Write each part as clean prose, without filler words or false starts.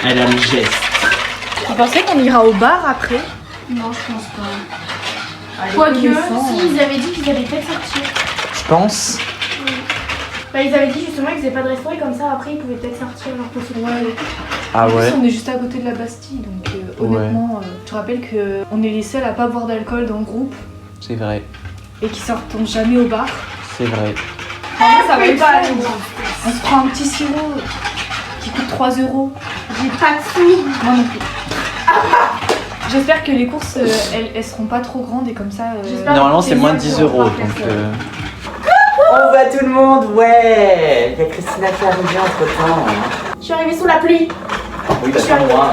Elle a le geste. Vous pensez qu'on ira au bar après? Non, je pense pas. Quoique, Si, ils avaient dit qu'ils allaient peut-être sortir. Je pense. Bah, ils avaient dit justement qu'ils faisaient pas de restaurant et comme ça après ils pouvaient peut-être sortir leur poisson. Ah En plus, ouais. on est juste à côté de la Bastille, donc honnêtement, je te rappelle qu'on est les seuls à pas boire d'alcool dans le groupe C'est vrai. et qui sortent jamais au bar. C'est vrai. En vrai, ça va être pas, fun. On se prend un petit sirop qui coûte 3 €. J'ai pas de sous. Moi non plus. J'espère que les courses, elles seront pas trop grandes et comme ça... Normalement, c'est moins de 10 €. Donc. On va tout le monde, ouais. Il y a Christina qui est arrivée entre temps. Je suis arrivée sous la pluie. Oui, bah c'est moi.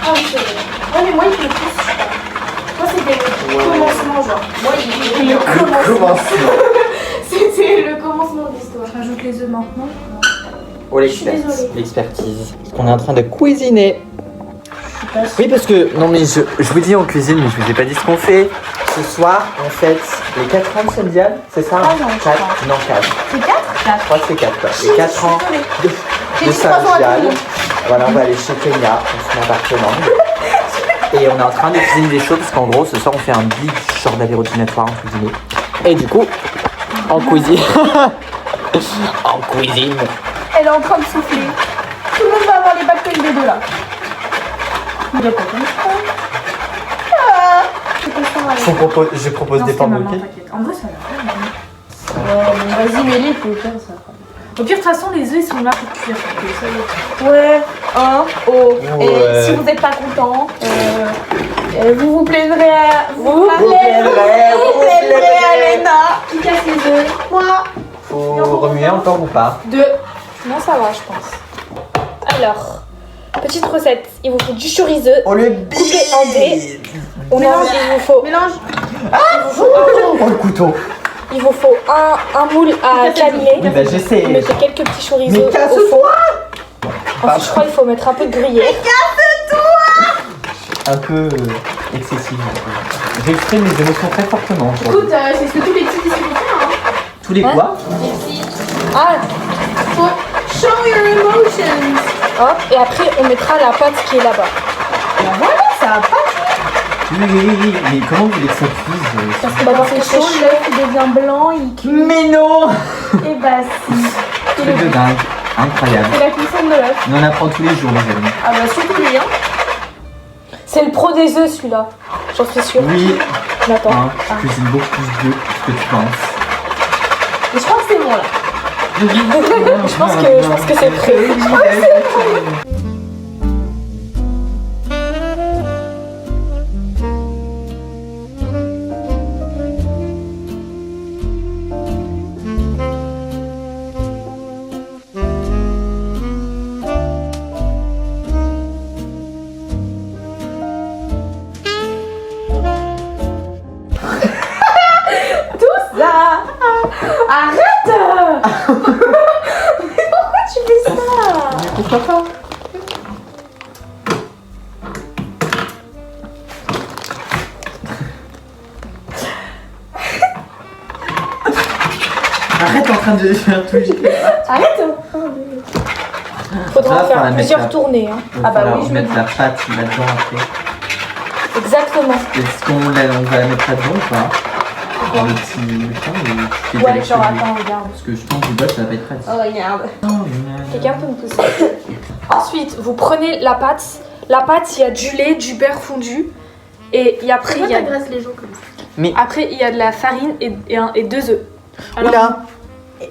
Ah oui, c'est vrai. Ouais, mais moi il pleut plus. Moi c'était le commencement, genre. Moi il le commencement. C'était le commencement de l'histoire. Je rajoute les œufs maintenant. Oh, Je suis désolée. l'expertise. Parce qu'on est en train de cuisiner. Oui, parce que, non mais je vous dis on cuisine, mais je vous ai pas dit ce qu'on fait. Ce soir, on fête les 4 ans de Sundial, c'est ça? Ah non, 4. Non, 4. C'est 4? Je crois que c'est 4, quoi. Les 4 ans de Sundial. Voilà, on va aller chez Kenya, dans son appartement. Et on est en train de cuisiner des choses, parce qu'en gros, ce soir, on fait un big genre d'apéro dînatoire en cuisine. Et du coup, en cuisine. En cuisine. Elle est en train de souffler. Tout le monde va avoir les bactéries des deux là. Il doit pas comme ça. Je propose des pommes ok. En vrai, ça va. Ouais, vas-y, mets-les, faut faire ça. Au pire, de toute façon, les œufs, ils sont là pour cuire. Ouais, oh. Ouais. Et si vous n'êtes pas content, vous plaindrez à... Vous plairez à Léna qui casse les œufs. Moi. Faut remuer encore ou pas? Non, ça va, je pense. Alors, petite recette. Il vous faut du chorizo Oh le coupé en dés. Il vous faut... Mélange. Oh le couteau. Il vous faut un moule à caler. Oui bah j'essaie. Vous mettez quelques petits chorizo Mais au fond. casse-toi. Ensuite, je crois qu'il faut mettre un peu de gruyère. Un peu excessif. J'exprime mes émotions très fortement. Écoute, c'est ce que tous les petits disent. Tous les quoi? Les petits. Ah, faut show your emotions. Hop, et après, on mettra la pâte qui est là-bas. Voilà, ça va pas. Oui, mais comment vous voulez que ça cuise? Parce que quand c'est chaud, l'œuf devient blanc, il cuit. Mais non! Et bah si. Truc de dingue. Incroyable. C'est la cuisson de l'œuf. Mais on apprend tous les jours, les amis. Ah bah surtout lui, hein. C'est le pro des œufs, celui-là. J'en suis sûre. Oui. Attends. Hein, je cuisine beaucoup plus d'œufs que tu penses. Mais je crois que c'est bon, là. Je pense que c'est prêt. Arrête. Mais pourquoi tu fais ça? Mais pourquoi pas? Arrête en train de faire tout. Arrête. Faudra Là, en faut la faire mettre plusieurs là. tournées. Hein. Ah bah oui, je me mettre dis. la pâte là-dedans après. Exactement. Est-ce qu'on on va la mettre là-dedans ou pas? Dans le petit machin ou tu fais Ouais, avec genre celui- attends, regarde. Parce que je pense que du bol ça va pas être pratique. Oh merde. Oh, merde. Quelqu'un peut me pousser. Ensuite, vous prenez la pâte. La pâte, il y a du lait, du beurre fondu. Et après, il y a... les gens comme ça. Après, il y a de la farine et 2 œufs. Oula!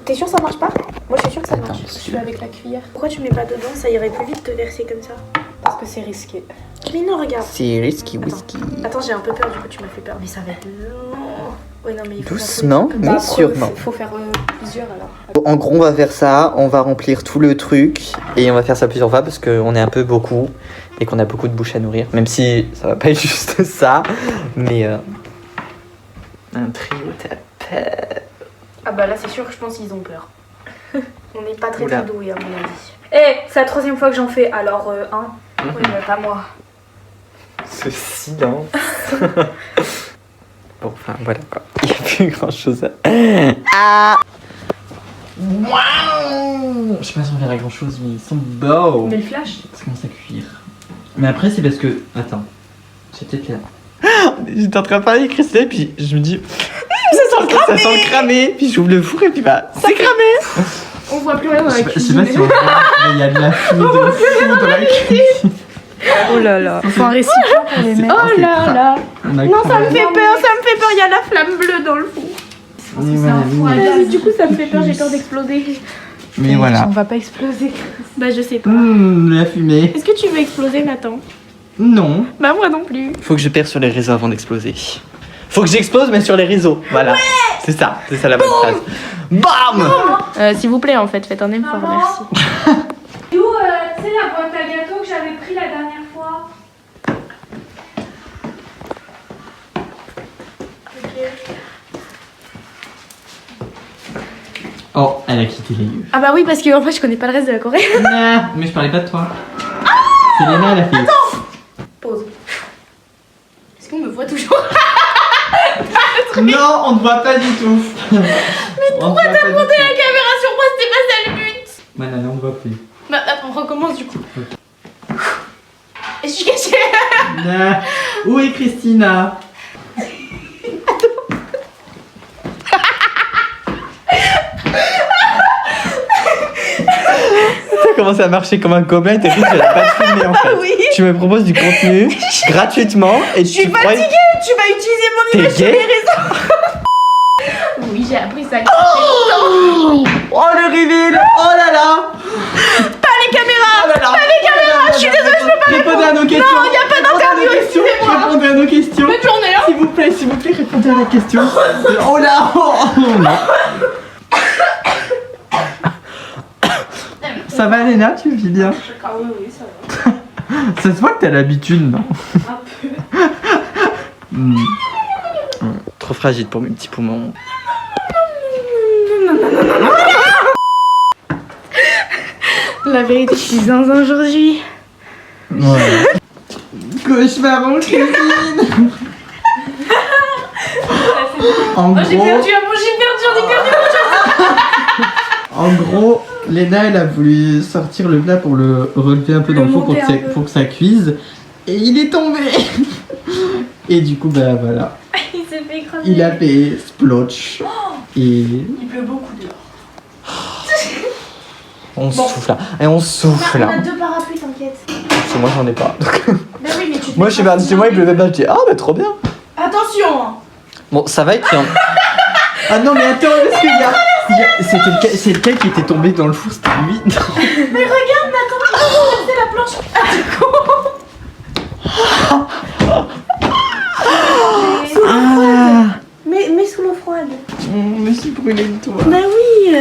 T'es sûr que ça marche pas? Moi, je suis sûre que ça Attends, marche. parce Je que- suis avec la cuillère. Pourquoi tu mets pas dedans? Ça irait plus vite de verser comme ça. Parce que c'est risqué. Mais non, regarde. C'est risky whisky. Attends, j'ai un peu peur, du coup, tu m'as fait peur. Mais ça va être long. Ouais, non, mais il faut Doucement, faire mais comme ça. Après, sûrement. Faut faire plusieurs alors. En gros, on va faire ça, on va remplir tout le truc et on va faire ça plusieurs fois parce qu'on est un peu beaucoup et qu'on a beaucoup de bouches à nourrir. Même si ça va pas être juste ça, mais un trio tapette. Ah bah là, c'est sûr que je pense qu'ils ont peur. On n'est pas très Oula. très doués, à mon avis. Eh, c'est la 3e fois que j'en fais, alors oui, mais pas moi. Ce silence. Bon, enfin voilà quoi. Il n'y a plus grand chose à. Ah Waouh! Je sais pas si on verra grand chose, mais ils sont beaux. Mais le flash. Ça commence à cuire. Mais après, c'est parce que. Attends. C'est peut-être là. J'étais en train de parler avec Christelle, et puis je me dis. Ça sent le cramé! Puis j'ouvre le four, et puis bah, c'est cramé! On voit plus rien dans la Je sais pas cuisine. si on voit, mais il y a de la fumée de fou dans la cuisine. Oh là là. Faut un récipient pour les mettre. Oh là là. On a Non, ça me cramé. fait peur, il y a la flamme bleue dans le four. Du coup, ça me fait peur, j'ai peur d'exploser. Mais voilà. On va pas exploser. Bah, je sais pas. La fumée. Est-ce que tu veux exploser, Nathan? Non. Bah, moi non plus. Faut que je perce sur les réseaux avant d'exploser. Faut que j'explose, mais sur les réseaux. Voilà. Ouais, c'est ça la bonne phrase. Bam! S'il vous plaît, en fait, faites un effort, Maman. merci. D'où, tu sais, la boîte à gâteaux que j'avais pris la dernière fois. Oh, elle a quitté les lieux. Ah bah oui, parce que en fait, je connais pas le reste de la Corée. Non, mais je parlais pas de toi. C'est Léna, elle a fait. Pause. Est-ce qu'on me voit toujours? Non, on ne voit pas du tout. Mais Pourquoi t'as monté la caméra sur moi? C'était pas ça le but. Bah non, on ne voit plus. Bah, attends, on recommence du coup. Et je suis cachée. Non. Où est Christina? Ça a commencé à marcher comme un gobelin et t'es dit que j'allais pas te filmer en fait. Oui. Tu me proposes du contenu gratuitement et Je suis fatiguée. Tu vas utiliser mon T'es image sur gay? les réseaux. Oui, j'ai appris ça. Oh le reveal! Oh là là! Pas les caméras. Oh là là! Pas les caméras. Je suis désolée, je peux pas Répondez à nos questions! Non, y a pas d'interview, excusez-moi. Répondez à nos questions! Bonne journée, hein. S'il vous plaît, répondez à la question! Oh là! Oh non! Ça va Léna, tu vis bien? Ah oui, oui, ça va. Ça se voit que t'as l'habitude, non? Un peu. Trop fragile pour mes petits poumons. La vérité, je suis zinzin aujourd'hui. Ouais. Cauchemar en cuisine! En Oh, j'ai gros, perdu, j'en ai perdu. en gros, Léna elle a voulu sortir le plat pour le relever un peu dans le four monter un peu. pour que ça cuise. Et il est tombé! Et du coup, bah voilà. Il s'est fait écraser. Il a fait splotch. Et. Il pleut beaucoup dehors. On souffle là. Et on souffle On là. a deux parapluies, t'inquiète. Parce que moi j'en ai pas. Bah oui, mais tu te Moi mets je suis pas parti chez moi, il pleuvait pas. Je dis ah, bah trop bien. Attention. Bon, ça va être qu'il y en... Ah non, mais attends, parce qu'il y a. C'est lequel qui était tombé dans le four, c'était lui. Non. Mais regarde, Nathan, il a renversé la planche. Ah, t'es con. Ah, Mais sous l'eau froide. je me suis brûlé le doigt. Bah oui.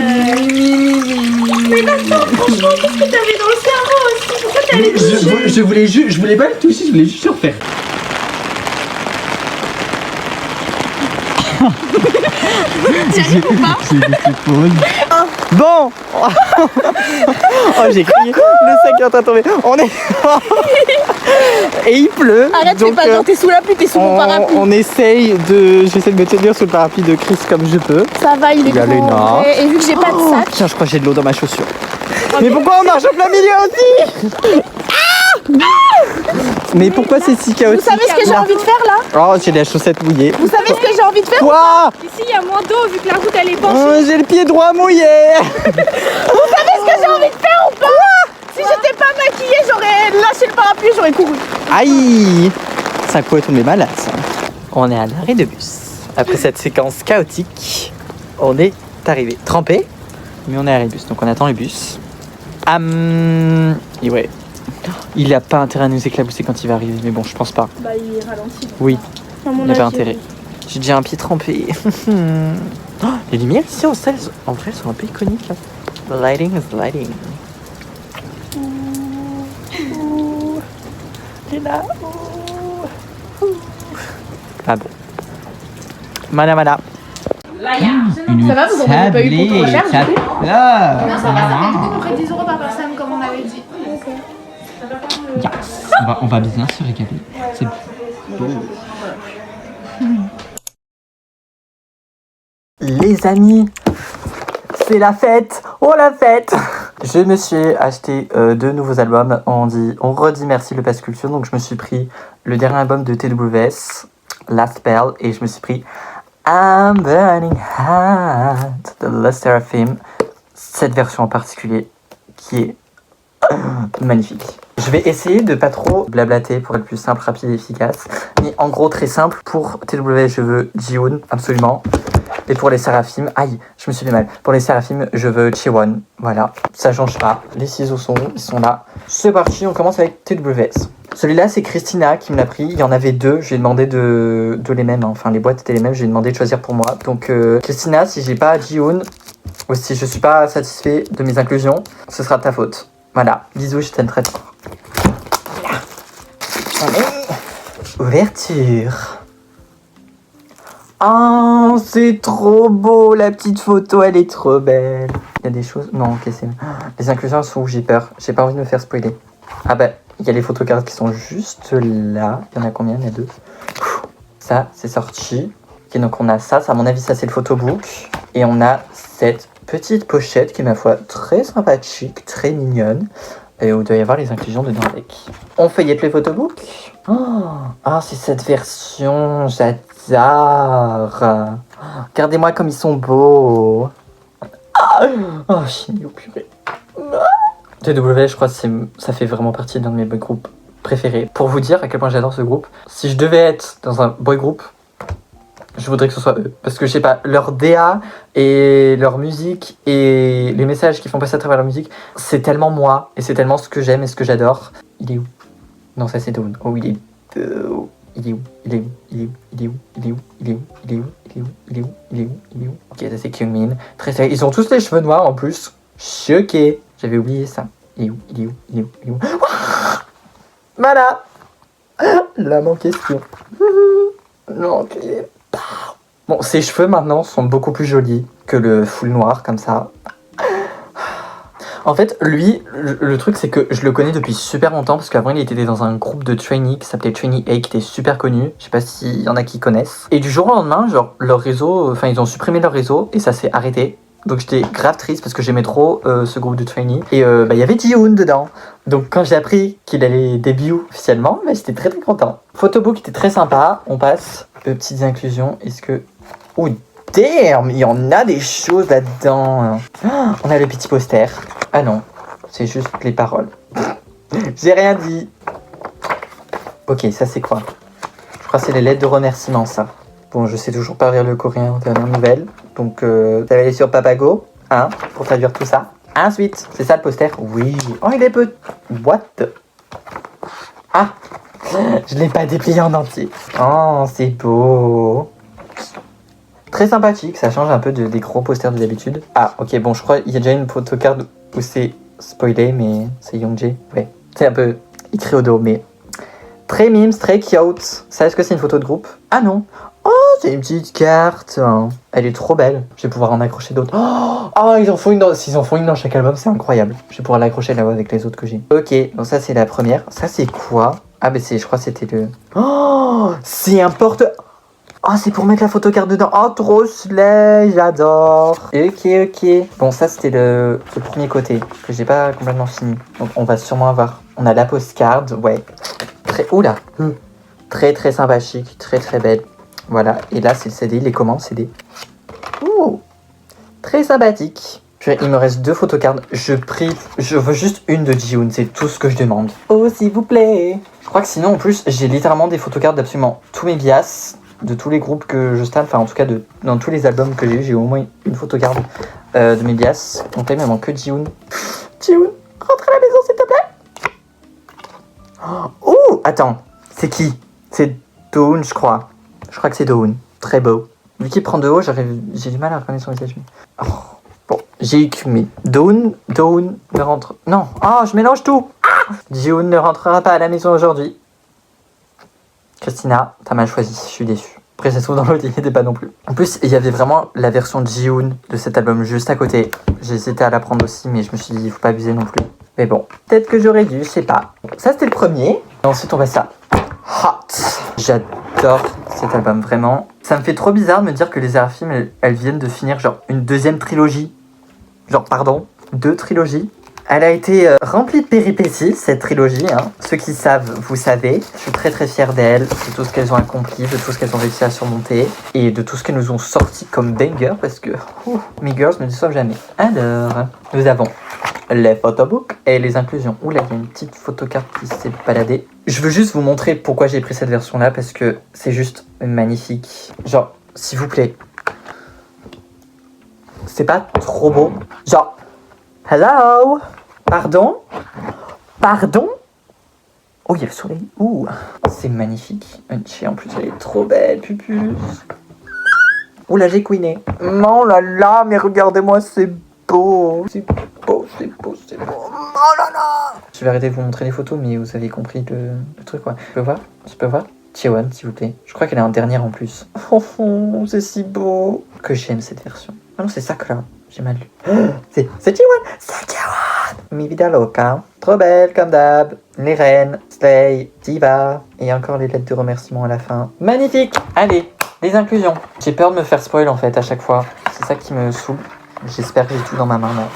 Mais Nathan, franchement, qu'est-ce que t'avais dans le cerveau aussi? Pourquoi t'es allé toucher? Je voulais pas le toucher, je voulais juste le refaire. J'ai laissé pause. Bon. Oh, j'ai crié. Le sac est en train de tomber. On est. Et il pleut. Arrête, donc, fais pas genre, t'es sous la pluie, t'es sous mon parapluie. on essaye de. J'essaie de me tenir sous le parapluie de Chris comme je peux. Ça va, il est Il y a grand. Léna. Et vu que j'ai pas de sac. Tiens, je crois que j'ai de l'eau dans ma chaussure. Mais pourquoi on marche en plein milieu aussi? Mais pourquoi c'est si chaotique? Vous savez ce que j'ai envie de faire là? Oh, j'ai les chaussettes mouillées. Vous savez ce que j'ai envie de faire? Quoi? Ici, il y a moins d'eau vu que la route elle est penchée. Oh, j'ai le pied droit mouillé. Vous savez ce que j'ai envie de faire ou pas? Si j'étais pas maquillée, j'aurais lâché le parapluie, j'aurais couru. Aïe! Ça pourrait tomber malade, ça. On est à l'arrêt de bus. Après cette séquence chaotique, on est arrivé trempé, mais on est à l'arrêt de bus. Donc on attend le bus. Et ouais. Il a pas intérêt à nous éclabousser quand il va arriver, mais bon, je pense pas. Bah, il ralentit. Oui, À mon il n'a pas avis, intérêt. J'ai déjà un pied trempé. Oh, les lumières ici au sel, en vrai, sont un peu iconiques là. The lighting is lighting. Léna. Ah bon. Mana. Ça va, vous en avez pas eu pour trop cher, du coup? Non, ça va, ça fait à peu près 10 € par personne, comme on avait dit. Yes. On va bien se régaler. C'est beau. Les amis, c'est c'est la fête. Oh la fête. Je me suis acheté 2 nouveaux albums. On redit merci le Pass Culture. Donc je me suis pris le dernier album de TWS, Last Pearl, et je me suis pris I'm Burning Hot de La Seraphim. Cette version en particulier qui est magnifique. Je vais essayer de pas trop blablater pour être plus simple, rapide et efficace. Mais en gros, très simple. Pour TWS, je veux Jihoon, absolument. Et pour les Seraphim, aïe, je me suis fait mal. Pour les Seraphim, je veux Chaewon. Voilà, ça change pas. Les ciseaux sont où? Ils sont là. C'est parti, on commence avec TWS. Celui-là, c'est Christina qui me l'a pris. Il y en avait 2. Je lui ai demandé de les mêmes. Hein. Enfin, les boîtes étaient les mêmes. Je lui ai demandé de choisir pour moi. Donc, Christina, si j'ai pas Jihoon, ou si je suis pas satisfait de mes inclusions, ce sera de ta faute. Voilà, bisous, je t'aime très fort. Ouverture. Oh, c'est trop beau, la petite photo, elle est trop belle. Il y a des choses... Non, ok, c'est... Les inclusions sont où j'ai peur. J'ai pas envie de me faire spoiler. Ah bah, il y a les photocards qui sont juste là. Il y en a combien? Il y en a 2. Ça, c'est sorti. Ok, donc on a ça. À mon avis, ça, c'est le photobook. Et on a cette petite pochette qui est, ma foi, très sympathique, très mignonne. Et où il doit y avoir les inclusions dedans avec. On feuillette les photobooks. Oh, c'est cette version, j'adore. Regardez-moi comme ils sont beaux. Oh, chignon purée. TW, je crois que ça fait vraiment partie d'un de mes boy groups préférés. Pour vous dire à quel point j'adore ce groupe, si je devais être dans un boy group, je voudrais que ce soit eux. Parce que je sais pas, leur DA et leur musique et les messages qu'ils font passer à travers leur musique, c'est tellement moi et c'est tellement ce que j'aime et ce que j'adore. Il est où? Non, ça c'est Dawn. Oh, il est où? Il est où? Il est où? Il est où? Il est où? Il est où? Il est où? Il est où? Il est où? Il est où? Il est où? Il est où? Ok, ça c'est Kyungmin. Très sérieux. Ils ont tous les cheveux noirs en plus. Choqué. J'avais oublié ça. Il est où? Il est où? Il est où? Il est où? Voilà. L'âme en question. Non, ok. Bon, ses cheveux maintenant sont beaucoup plus jolis que le full noir comme ça. En fait, lui, le truc c'est que je le connais depuis super longtemps parce qu'avant il était dans un groupe de trainee qui s'appelait Trainee A qui était super connu. Je sais pas s'il y en a qui connaissent. Et du jour au lendemain, genre leur réseau, enfin ils ont supprimé leur réseau et ça s'est arrêté. Donc j'étais grave triste parce que j'aimais trop ce groupe de trainee. Et il y avait Jihoon dedans. Donc quand j'ai appris qu'il allait début officiellement, j'étais très très content. Photobook était très sympa. On passe aux petites inclusions. Est-ce que... Oh damn, il y en a des choses là-dedans. On a le petit poster. Ah non, c'est juste les paroles. J'ai rien dit. Ok, ça c'est quoi? Je crois que c'est les lettres de remerciement, ça. Bon, je sais toujours pas lire le coréen, dernière nouvelle. Donc, ça va aller sur Papago, hein, pour traduire tout ça. Ensuite, c'est ça le poster? Oui. Oh, il est peu... What the... Ah, je l'ai pas déplié en entier. Oh, c'est beau. Très sympathique, ça change un peu des gros posters de d'habitude. Ah, ok, bon, je crois qu'il y a déjà une photocard où c'est spoilé, mais c'est Youngjae. Ouais, c'est un peu écrit au dos, mais... Très mimes, très cute. Ça, est-ce que c'est une photo de groupe? Ah non. Oh, c'est une petite carte. Elle est trop belle. Je vais pouvoir en accrocher d'autres. Oh, ils en font une s'ils en font une dans chaque album, c'est incroyable. Je vais pouvoir l'accrocher là-haut avec les autres que j'ai. Ok, donc ça, c'est la première. Ça, c'est quoi? Ah, bah, je crois que c'était le... Oh, c'est un porte... Oh, c'est pour mettre la photocarte dedans. Oh, trop slay, j'adore. Ok. Bon, ça, c'était le premier côté que j'ai pas complètement fini. Donc, on va sûrement avoir... On a la postcard, ouais. Oula. Très, très sympathique. Très, très belle. Voilà. Et là, c'est le CD, les commandes CD. Ouh. Très sympathique. Il me reste 2 photocards. Je veux juste une de Jihoon. C'est tout ce que je demande. Oh, s'il vous plaît. Je crois que sinon, en plus, j'ai littéralement des photocards d'absolument tous mes bias. De tous les groupes que je stan, enfin en tout cas dans tous les albums que j'ai eu, j'ai au moins une photocard de mes bias. Donc là il me manque que Jihoon. Jihoon, rentre à la maison s'il te plaît. Oh, attends, c'est qui? C'est Dawn, je crois. Je crois que c'est Dawn. Très beau. Vu qu'il prend de haut, j'ai du mal à reconnaître son visage. Oh, bon, j'ai écumé. Dawn ne rentre... Non, je mélange tout. Jihoon ne rentrera pas à la maison aujourd'hui. Christina, t'as mal choisi, je suis déçu. Après, ça se trouve dans l'autre, il n'y était pas non plus. En plus, il y avait vraiment la version de Jihoon de cet album juste à côté. J'ai hésité à la prendre aussi, mais je me suis dit, il faut pas abuser non plus. Mais bon, peut-être que j'aurais dû, je sais pas. Ça, c'était le premier. Et ensuite, on passe à Hot. J'adore cet album, vraiment. Ça me fait trop bizarre de me dire que les Seraphim, elles viennent de finir genre une deuxième trilogie. Genre, pardon, 2 trilogies. Elle a été remplie de péripéties, cette trilogie. Hein. Ceux qui savent, vous savez. Je suis très très fière d'elles, de tout ce qu'elles ont accompli, de tout ce qu'elles ont réussi à surmonter et de tout ce qu'elles nous ont sorti comme banger parce que mes girls ne déçoivent jamais. Alors, nous avons les photobooks et les inclusions. Oula, il y a une petite photocarte qui s'est baladée. Je veux juste vous montrer pourquoi j'ai pris cette version-là parce que c'est juste magnifique. Genre, s'il vous plaît. C'est pas trop beau. Genre, hello? Pardon? Pardon? Oh, il y a le soleil. Ouh, c'est magnifique. Unchi, en plus, elle est trop belle, pupus. Ouh là, j'ai queené. Oh là là, mais regardez-moi, c'est beau. C'est beau, c'est beau, c'est beau. Oh là là. Je vais arrêter de vous montrer les photos, mais vous avez compris le truc, quoi. Je peux voir Cheon, s'il vous plaît. Je crois qu'elle est en dernière en plus. Oh, c'est si beau. Que j'aime cette version. Ah non, c'est Sakura. J'ai mal lu. C'est Cheon. C'est Cheon. Mi vida loca. Trop belle comme d'hab. Les reines, Slay, Diva. Et encore les lettres de remerciement à la fin. Magnifique. Allez, les inclusions. J'ai peur de me faire spoil en fait à chaque fois. C'est ça qui me saoule. J'espère que j'ai tout dans ma main. Non.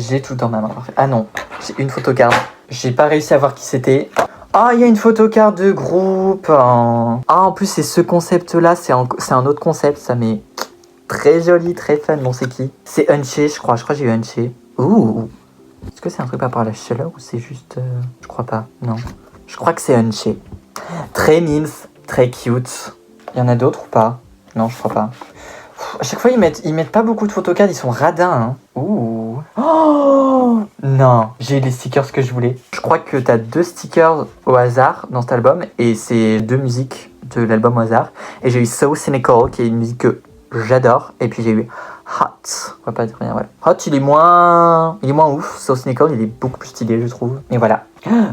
J'ai tout dans ma main. Ah non, j'ai une photocarte. J'ai pas réussi à voir qui c'était. Ah, il y a une photocarte de groupe. Ah, en plus c'est ce concept-là. C'est un autre concept. Ça m'est très joli, très fun. Bon, c'est qui? C'est Unchi, je crois. Je crois que j'ai eu Unchi. Ouh. Est-ce que c'est un truc par rapport à la chaleur ou c'est juste... Je crois pas. Non. Je crois que c'est Unchi. Très memes, très cute. Il y en a d'autres ou pas? Non, je crois pas. À chaque fois, ils mettent pas beaucoup de photocards, ils sont radins. Hein. Ouh. Oh non, j'ai eu les stickers que je voulais. Je crois que t'as 2 stickers au hasard dans cet album et c'est 2 musiques de l'album au hasard. Et j'ai eu So Cynical, qui est une musique que j'adore. Et puis j'ai eu Hot. On va pas dire rien, ouais. Hot, il est moins ouf. So Cynical, il est beaucoup plus stylé, je trouve. Et voilà.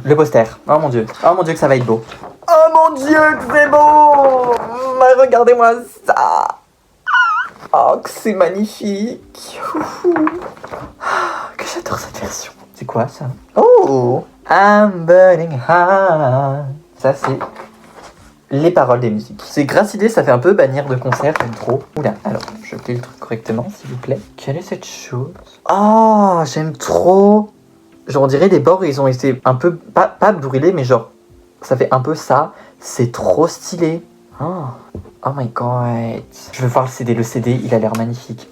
Le poster. Oh mon dieu. Oh mon dieu que ça va être beau. Oh mon dieu que c'est beau. Regardez-moi ça. Oh, que c'est magnifique. Que j'adore cette version. C'est quoi ça? Oh, I'm burning hot. Ça c'est les paroles des musiques. C'est Gracile, ça fait un peu bannière de concert, j'aime trop. Oula, alors je fais le truc correctement s'il vous plaît. Quelle est cette chose? Oh, j'aime trop. Genre on dirait les bords ils ont été un peu, pas brûlés mais genre ça fait un peu ça. C'est trop stylé. Oh my god. Je veux voir le CD. Le CD, il a l'air magnifique.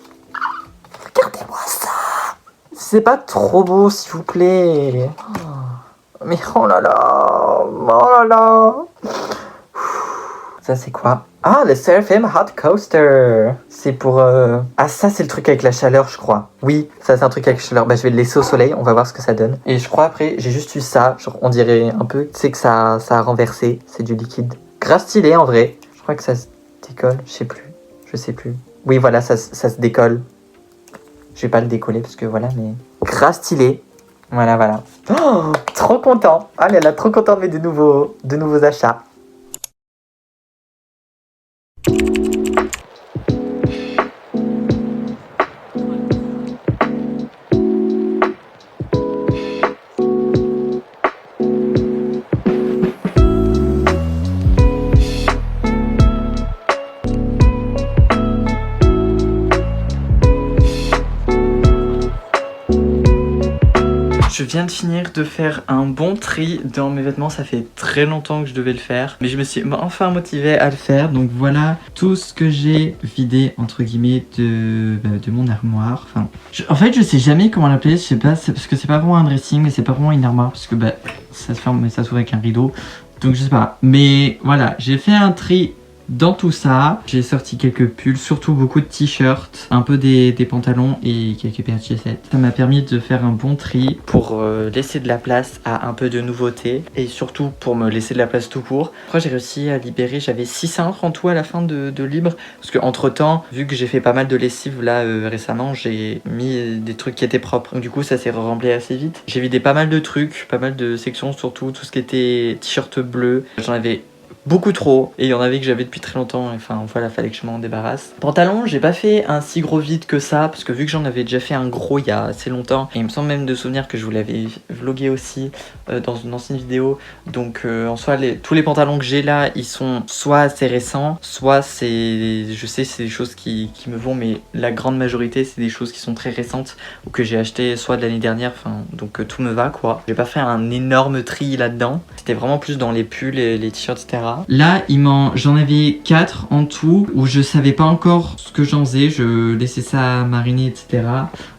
Regardez-moi ça. C'est pas trop beau, s'il vous plaît. Mais oh là là. Oh là là. Ça, c'est quoi? Ah, le Seraphim Hot Coaster. C'est pour... Ah, ça, c'est le truc avec la chaleur, je crois. Oui, ça, c'est un truc avec la chaleur. Bah, je vais le laisser au soleil. On va voir ce que ça donne. Et je crois, après, j'ai juste eu ça. Genre, on dirait un peu... Tu sais que ça a renversé. C'est du liquide. Grave stylé, en vrai. Je crois que ça se décolle, je sais plus. Oui, voilà, ça se décolle. Je vais pas le décoller parce que voilà, mais... Grave stylé. Voilà. Oh, trop content. Ah là là, trop content de mes de nouveaux achats. Je viens de finir de faire un bon tri dans mes vêtements, ça fait très longtemps que je devais le faire, mais je me suis enfin motivée à le faire, donc voilà tout ce que j'ai vidé entre guillemets de mon armoire. Enfin, en fait je sais jamais comment l'appeler, je sais pas, parce que c'est pas vraiment un dressing, mais c'est pas vraiment une armoire, parce que ça se ferme mais ça s'ouvre avec un rideau, donc je sais pas. Mais voilà, j'ai fait un tri dans tout ça. J'ai sorti quelques pulls, surtout beaucoup de t-shirts, un peu des pantalons et quelques paires de chaussettes. Ça m'a permis de faire un bon tri pour laisser de la place à un peu de nouveautés et surtout pour me laisser de la place tout court. Après j'ai réussi à libérer, j'avais 6 cintres en tout à la fin de libre parce que entre temps, vu que j'ai fait pas mal de lessive là récemment, j'ai mis des trucs qui étaient propres. Donc du coup ça s'est rempli assez vite. J'ai vidé pas mal de trucs, pas mal de sections, surtout tout ce qui était t-shirt bleu. J'en avais beaucoup trop. Et il y en avait que j'avais depuis très longtemps. Enfin voilà, fallait que je m'en débarrasse. Pantalon, j'ai pas fait un si gros vide que ça. Parce que vu que j'en avais déjà fait un gros il y a assez longtemps. Et il me semble même de souvenir que je vous l'avais vlogué aussi dans une ancienne vidéo. Donc en soi, tous les pantalons que j'ai là, ils sont soit assez récents, soit c'est... Je sais, c'est des choses qui me vont. Mais la grande majorité, c'est des choses qui sont très récentes. Ou que j'ai acheté soit de l'année dernière. Enfin, donc tout me va quoi. J'ai pas fait un énorme tri là-dedans. C'était vraiment plus dans les pulls, les t-shirts, etc. Là, j'en avais 4 en tout où je savais pas encore ce que j'en faisais. Je laissais ça mariner, etc.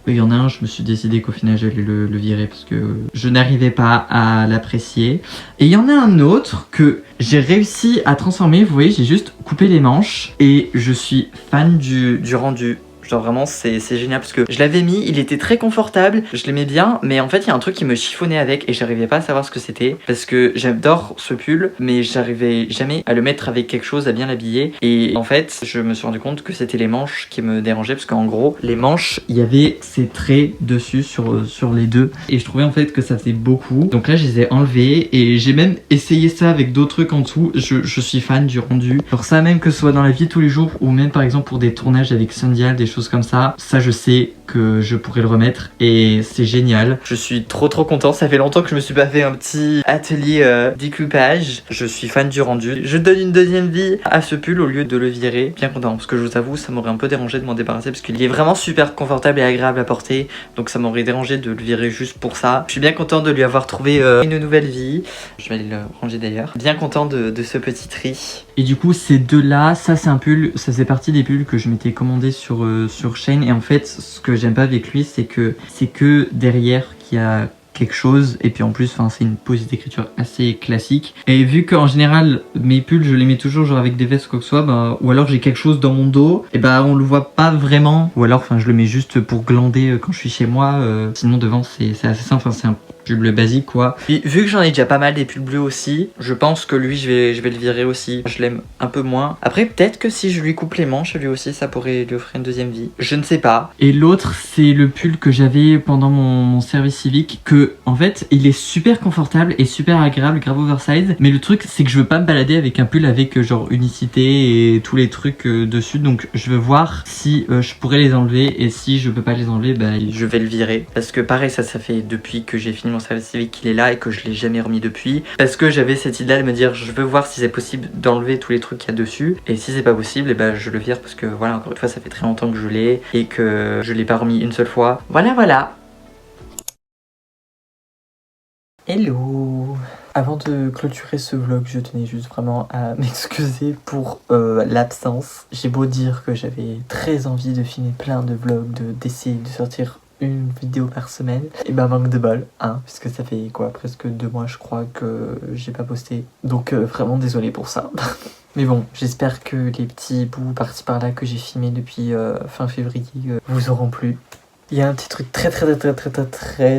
Il y en a un, je me suis décidé qu'au final j'allais le virer parce que je n'arrivais pas à l'apprécier. Et il y en a un autre que j'ai réussi à transformer. Vous voyez, j'ai juste coupé les manches et je suis fan du rendu. Genre vraiment c'est génial parce que je l'avais mis, il était très confortable, je l'aimais bien, mais en fait il y a un truc qui me chiffonnait avec et j'arrivais pas à savoir ce que c'était parce que j'adore ce pull mais j'arrivais jamais à le mettre avec quelque chose, à bien l'habiller. Et en fait je me suis rendu compte que c'était les manches qui me dérangeaient parce qu'en gros les manches, il y avait ces traits dessus sur les deux et je trouvais en fait que ça faisait beaucoup. Donc là je les ai enlevés et j'ai même essayé ça avec d'autres trucs en dessous. Je suis fan du rendu. Alors ça, même que ce soit dans la vie de tous les jours ou même par exemple pour des tournages avec Sundial, des choses comme ça je sais que je pourrais le remettre et c'est génial. Je suis trop content, ça fait longtemps que je me suis pas fait un petit atelier découpage. Je suis fan du rendu. Je donne une deuxième vie à ce pull au lieu de le virer. Bien content parce que je vous avoue ça m'aurait un peu dérangé de m'en débarrasser parce qu'il est vraiment super confortable et agréable à porter, donc ça m'aurait dérangé de le virer juste pour ça. Je suis bien content de lui avoir trouvé une nouvelle vie. Je vais aller le ranger d'ailleurs. Bien content de ce petit tri. Et du coup ces deux là, ça c'est un pull, ça faisait partie des pulls que je m'étais commandé sur Shein. Et en fait ce que j'aime pas avec lui c'est que derrière qu'il y a quelque chose et puis en plus c'est une police d'écriture assez classique et vu qu'en général mes pulls je les mets toujours genre avec des vestes ou quoi que ce soit ou alors j'ai quelque chose dans mon dos et on le voit pas vraiment ou alors je le mets juste pour glander quand je suis chez moi sinon devant c'est assez simple, c'est un pull bleu basique quoi. Et vu que j'en ai déjà pas mal des pulls bleus aussi, je pense que lui je vais le virer aussi. Je l'aime un peu moins. Après peut-être que si je lui coupe les manches lui aussi ça pourrait lui offrir une deuxième vie. Je ne sais pas. Et l'autre c'est le pull que j'avais pendant mon service civique que en fait il est super confortable et super agréable, grave oversize. Mais le truc c'est que je veux pas me balader avec un pull avec genre unicité et tous les trucs dessus. Donc je veux voir si je pourrais les enlever et si je peux pas les enlever je vais le virer. Parce que pareil ça fait depuis que j'ai fini mon service civique qu'il est là et que je l'ai jamais remis depuis parce que j'avais cette idée de me dire je veux voir si c'est possible d'enlever tous les trucs qu'il y a dessus et si c'est pas possible je le vire parce que voilà encore une fois ça fait très longtemps que je l'ai et que je l'ai pas remis une seule fois. Voilà. Hello. Avant de clôturer ce vlog, je tenais juste vraiment à m'excuser pour l'absence. J'ai beau dire que j'avais très envie de filmer plein de vlogs, d'essayer de sortir une vidéo par semaine, et manque de bol, puisque ça fait presque 2 mois je crois que j'ai pas posté. Donc vraiment désolé pour ça. Mais bon, j'espère que les petits bouts par-ci par-là que j'ai filmés depuis fin février vous auront plu. Il y a un petit truc très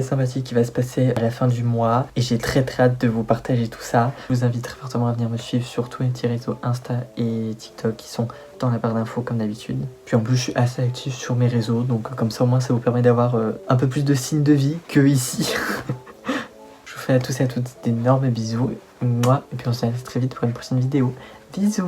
sympathique qui va se passer à la fin du mois et j'ai très hâte de vous partager tout ça. Je vous invite très fortement à venir me suivre sur tous les petits réseaux Insta et TikTok qui sont dans la barre d'infos comme d'habitude. Puis en plus je suis assez actif sur mes réseaux donc comme ça au moins ça vous permet d'avoir un peu plus de signes de vie que ici. Je vous fais à tous et à toutes d'énormes bisous. Moi et puis on se retrouve très vite pour une prochaine vidéo. Bisous.